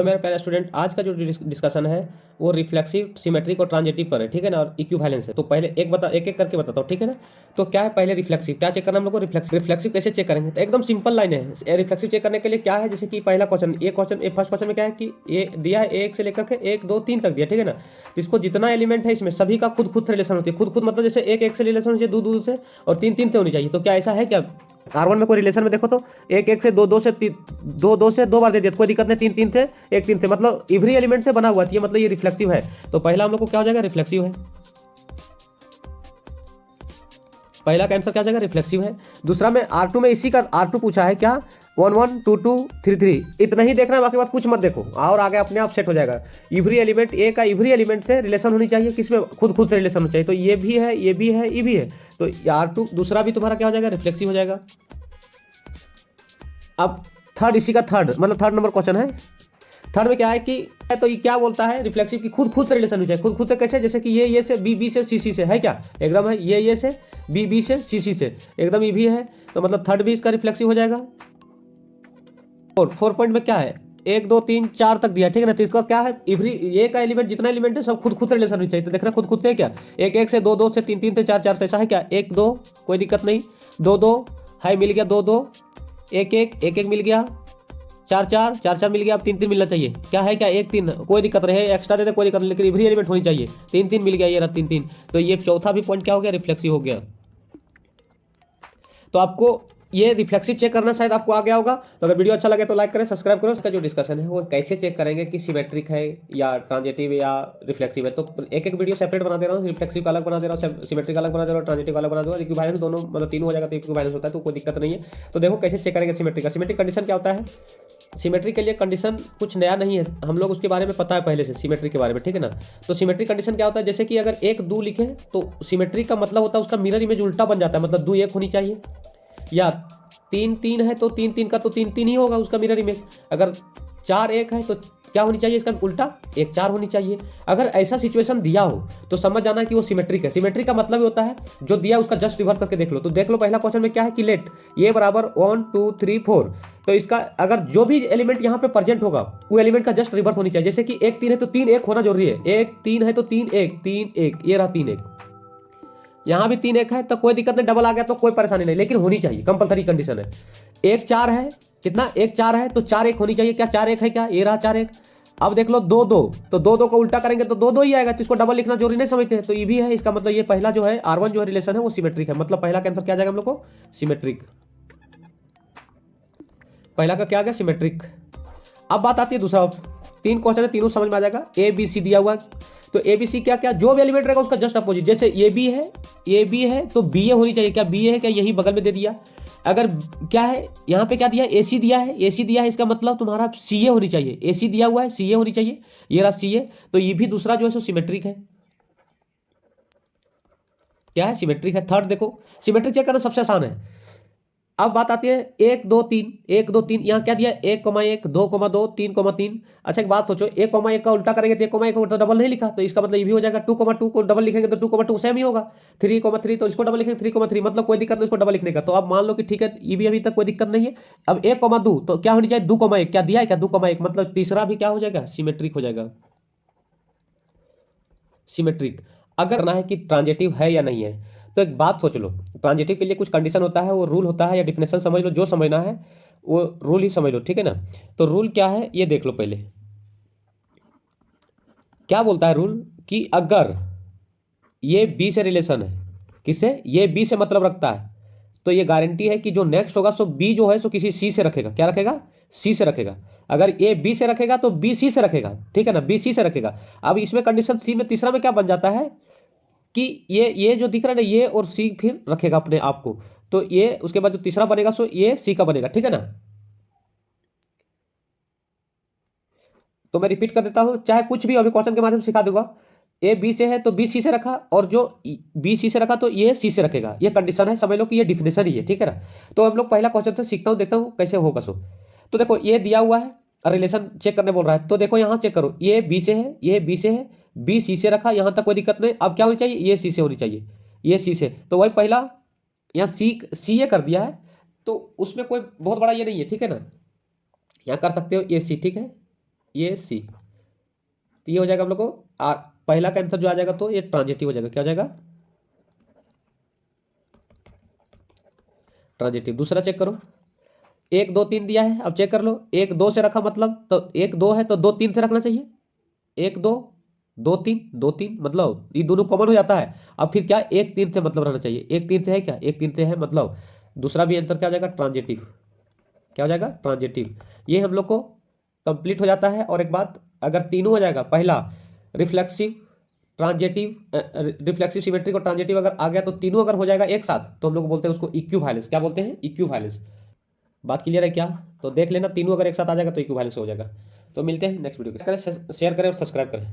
मेरे प्यारे स्टूडेंट, आज का जो डिस्कशन है वो रिफ्लेक्सिव, सिमेट्रिक और ट्रांजिटिव पर है, ठीक है ना, और इक्विवेलेंस है। तो पहले एक एक करके बताता हूँ, ठीक है ना। तो क्या है, पहले रिफ्लेक्सिव क्या चेक करना हम लोग को, रिफ्लेक्सिव कैसे चेक करेंगे, तो एकदम सिंपल लाइन है। रिफ्लेक्सिव चेक करने के लिए क्या है, जैसे कि पहला क्वेश्चन, फर्स्ट क्वेश्चन में क्या है कि ये दिया है, एक से लेकर के 1 2 3 तक दिया, ठीक है ना। तो इसको जितना एलिमेंट है इसमें सभी का खुद खुद रिलेशन होती है। खुद खुद मतलब जैसे एक से रिलेशन होनी चाहिए, 2 2 से, और 3 3 से होनी चाहिए। तो क्या ऐसा है क्या, कार्बन में कोई रिलेशन में देखो तो 1 1 से 2 2 से 2 2 से 2 बार दे दिया, कोई दिक्कत नहीं। 3 3 से 1 3 से, मतलब इवरी एलिमेंट से बना हुआ है, मतलब ये रिफ्लेक्सिव है। तो पहला हम लोग को क्या हो जाएगा, रिफ्लेक्सिव है। पहला का आंसर क्या हो जाएगा, रिफ्लेक्सिव है। दूसरा में R2 में इसी का R2 पूछा है क्या, 1 1 2 2 3 3, इतना ही देखना है, बाकी बात कुछ मत देखो, और आगे अपने आप सेट हो जाएगा। इवरी एलिमेंट ए का इवरी एलिमेंट से रिलेशन होनी चाहिए, किसमें, खुद खुद से रिलेशन होनी चाहिए। तो ये भी है, ये भी है, ये भी है। तो R2 दूसरा भी तुम्हारा क्या हो जाएगा, रिफ्लेक्सिव हो जाएगा। अब थर्ड, इसी का थर्ड मतलब थर्ड नंबर क्वेश्चन है। थर्ड में क्या है कि, तो ये क्या बोलता है, रिफ्लेक्सिव की खुद खुद से रिलेशन हो जाए। खुद खुद से कैसे, जैसे कि ये से, बी से, सी से है क्या, एकदम है। ये से, बी से, सी से, एकदम ये भी है। तो मतलब थर्ड भी इसका रिफ्लेक्सिव हो जाएगा। और 4 पॉइंट में क्या है, 1 2 3 4 तक दिया, ठीक है ना। तो इसका क्या है, इवरी ये का एलिमेंट, जितना एलिमेंट है सब खुद खुद से रिलेशन होनी चाहिए। तो देखना खुद खुद से क्या, 1 1 से, 2 2 से, 3 3 से, 4 4 से, ऐसा है क्या, 1 2 कोई दिक्कत नहीं, 2 2 है, मिल गया, 2 2, 1 1 1 1 मिल गया, 4 4 4 4 मिल गया। अब 3 3 मिलना चाहिए, क्या है क्या, 1 3, कोई दिक्कत नहीं है, एक्स्ट्रा दे दे कोई दिक्कत नहीं, लेकिन इवरी एलिमेंट होनी चाहिए। 3 3 मिल गया, ये रहा 3 3। तो ये चौथा भी पॉइंट क्या हो गया, रिफ्लेक्सिव हो गया। तो आपको ये रिफ्लेक्सिव चेक करना शायद आपको आ गया होगा। तो अगर वीडियो अच्छा लगे तो लाइक करें, सब्सक्राइब करो। इसका जो डिस्कशन है वो कैसे चेक करेंगे कि सिमेट्रिक है या ट्रांजिटिव या रिफ्लेक्सिव है, तो एक एक वीडियो सेपरेट बना दे रहा हूँ। रिफ्लेक्सिव का अलग बना दे रहा हूँ, सिमेट्रिक अलग बना दे रहा हूँ, ट्रांजिटिव अलग बना दे रहा हूँ। इक्विवेलेंस दोनों मतलब तीनों हो जाएगा, तो इक्विवेलेंस होता है, तो कोई दिक्कत नहीं है। तो देखो कैसे चेक करेंगे सिमेट्रिक का। सिमेट्रिक कंडीशन क्या होता है, सिमेट्री के लिए कंडीशन कुछ नया नहीं है, हम लोग उसके बारे में पता है पहले से, सिमेट्री के बारे में, ठीक है ना। तो सिमेट्री कंडीशन क्या होता है, जैसे कि अगर 1 2 लिखे तो सिमेट्री का मतलब होता है उसका मिरर इमेज उल्टा बन जाता है, मतलब 2 1 होनी चाहिए। या 3 3 है तो 3 3 का तो 3 3 ही होगा उसका मिरर इमेज। अगर 4 1 है तो क्या होनी चाहिए, इसका उल्टा 1 4 होनी चाहिए। अगर ऐसा सिचुएशन दिया हो तो समझ जाना कि वो सिमेट्रिक है। सिमेट्रिक का मतलब होता है जो दिया उसका जस्ट रिवर्स करके देख लो। तो देख लो पहला क्वेश्चन में क्या है कि लेट ये बराबर 1 2 3 4, तो इसका अगर जो भी एलिमेंट यहाँ पे प्रेजेंट होगा वो एलिमेंट का जस्ट रिवर्स होनी चाहिए। जैसे कि 1 3 है तो 3 1 होना जरूरी है, 1 3 है तो 3 1 3 1, ये रहा 3 1। यहाँ भी 3 1 है तो कोई दिक्कत नहीं, डबल आ गया तो कोई परेशानी नहीं, लेकिन होनी चाहिए, कंपलसरी कंडीशन है। 1 4 है, कितना 1 4 है तो 4 1 होनी चाहिए, क्या 4 1 है क्या, ये रहा 4 1। अब देख लो 2 2, तो 2 2 को उल्टा करेंगे तो 2 2 ही आएगा, तो इसको डबल लिखना जरूरी नहीं समझते हैं। तो ये भी है, इसका मतलब ये पहला जो है R1 जो है रिलेशन है वो सिमेट्रिक है, मतलब पहला का आंसर क्या जाएगा हम लोग को, सिमेट्रिक। पहला का क्या आ गया, सिमेट्रिक। अब बात आती है दूसरा, 3 क्वेश्चन है, तीनों समझ में आ जाएगा। ए बी सी दिया हुआ है, तो ए बी सी क्या क्या, जो भी एलिमेंट रहेगा उसका जस्ट अपोजिट। जैसे ये बी है, ये बी है तो बी ए होनी चाहिए, क्या बी ए है क्या, यही बगल में दे दिया। अगर क्या है यहाँ पे क्या दिया, ए सी दिया है, ए सी दिया है, इसका मतलब तुम्हारा सी ए होनी चाहिए। ए सी दिया हुआ है, सी ए होनी चाहिए, ये रहा सी ए। तो ये भी दूसरा जो है सो सिमेट्रिक है, क्या है, सिमेट्रिक है। थर्ड देखो, सिमेट्रिक चेक करना सबसे आसान है। अब बात आती है 1 2 3, 1 2 3, यहाँ क्या दिया, 1 1 2 2 3 3। अच्छा एक बात सोचो, 1 1 का उल्टा करेंगे तो 1 1 को तो डबल नहीं लिखा, तो इसका मतलब ये भी हो जाएगा। 2 2 को डबल लिखेंगे तो 2 2 सेम ही होगा। 3 3 तो इसको डबल लिखेंगे 3 3, मतलब कोई दिक्कत नहीं इसको डबल लिखने का। तो अब मान लो कि ठीक है, ये भी अभी तक कोई दिक्कत नहीं है। अब 1 2 तो क्या होनी चाहिए, 2 1, क्या दिया है क्या, 2 1, मतलब तीसरा भी क्या हो जाएगा, सिमेट्रिक हो जाएगा, सिमेट्रिक। अगर ना है कि ट्रांजिटिव है या नहीं है, तो एक बात सोच लो, ट्रांजिटिव के लिए कुछ कंडीशन होता है, वो रूल होता है या डिफिनेशन समझ लो, जो समझना है वो रूल ही समझ लो, ठीक है ना। तो रूल क्या है ये देख लो पहले, क्या बोलता है रूल, कि अगर ये बी से रिलेशन है, किससे, ये बी से मतलब रखता है, तो ये गारंटी है कि जो नेक्स्ट होगा सो बी जो है सो किसी सी से रखेगा, क्या रखेगा, सी से रखेगा। अगर ए बी से रखेगा तो बी सी से रखेगा, ठीक है ना, बी सी से रखेगा। अब इसमें कंडीशन सी में तीसरा में क्या बन जाता है कि ये जो दिख रहा है ना, ये और सी फिर रखेगा अपने आप को, तो ये उसके बाद जो तीसरा बनेगा सो ये सी का बनेगा, ठीक है ना। तो मैं रिपीट कर देता हूं, चाहे कुछ भी अभी क्वेश्चन के माध्यम से सिखा दूंगा। ए बी से है तो बी सी से रखा, और जो बी सी से रखा तो ये सी से रखेगा, ये कंडीशन है, समझ लो कि ये डिफिनेशन ही है, ठीक है ना। तो हम लोग पहला क्वेश्चन से सीखता हूं, देखता हूं कैसे होगा सो। तो देखो ये दिया हुआ है, रिलेशन चेक करने बोल रहा है, तो देखो यहाँ चेक करो, ये बी से है, ये बी से है, बी सी से रखा, यहाँ तक कोई दिक्कत नहीं। अब क्या होनी चाहिए, ये सी से होनी चाहिए, ये सी से, तो वही पहला यहाँ सी ए कर दिया है, तो उसमें कोई बहुत बड़ा ये नहीं है, ठीक है ना, यहाँ कर सकते हो ये सी, ठीक है। ये सी, तो ये हो जाएगा हम लोग को पहला का आंसर जो आ जाएगा तो ये ट्रांजिटिव हो जाएगा। क्या हो जाएगा? ट्रांजिटिव। दूसरा चेक करो, 1 2 3 दिया है, अब चेक कर लो, 1 2 से रखा मतलब तो 1 2 है तो 2 3 से रखना चाहिए। 1 2 2 3 2 3 मतलब ये दोनों कॉमन हो जाता है। अब फिर क्या 1 3 से मतलब रहना चाहिए, 1 3 से है क्या, 1 3 से है मतलब दूसरा भी आंसर क्या हो जाएगा? ट्रांजिटिव। क्या हो जाएगा? ट्रांजिटिव। ये हम लोग को कंप्लीट हो जाता है। और एक बात, अगर तीनों हो जाएगा, पहला रिफ्लेक्सिव, ट्रांजिटिव, रिफ्लेक्सिव सिमेट्रिक और ट्रांजिटिव अगर आ गया तो तीनों अगर हो जाएगा एक साथ तो हम लोग बोलते हैं उसको इक्विवेलेंस। क्या बोलते हैं? इक्विवेलेंस। बात क्लियर है क्या? तो देख लेना, तीनों अगर एक साथ आ जाएगा तो इक्विवेलेंस हो जाएगा। तो मिलते हैं नेक्स्ट वीडियो के, शेयर करें और सब्सक्राइब करें।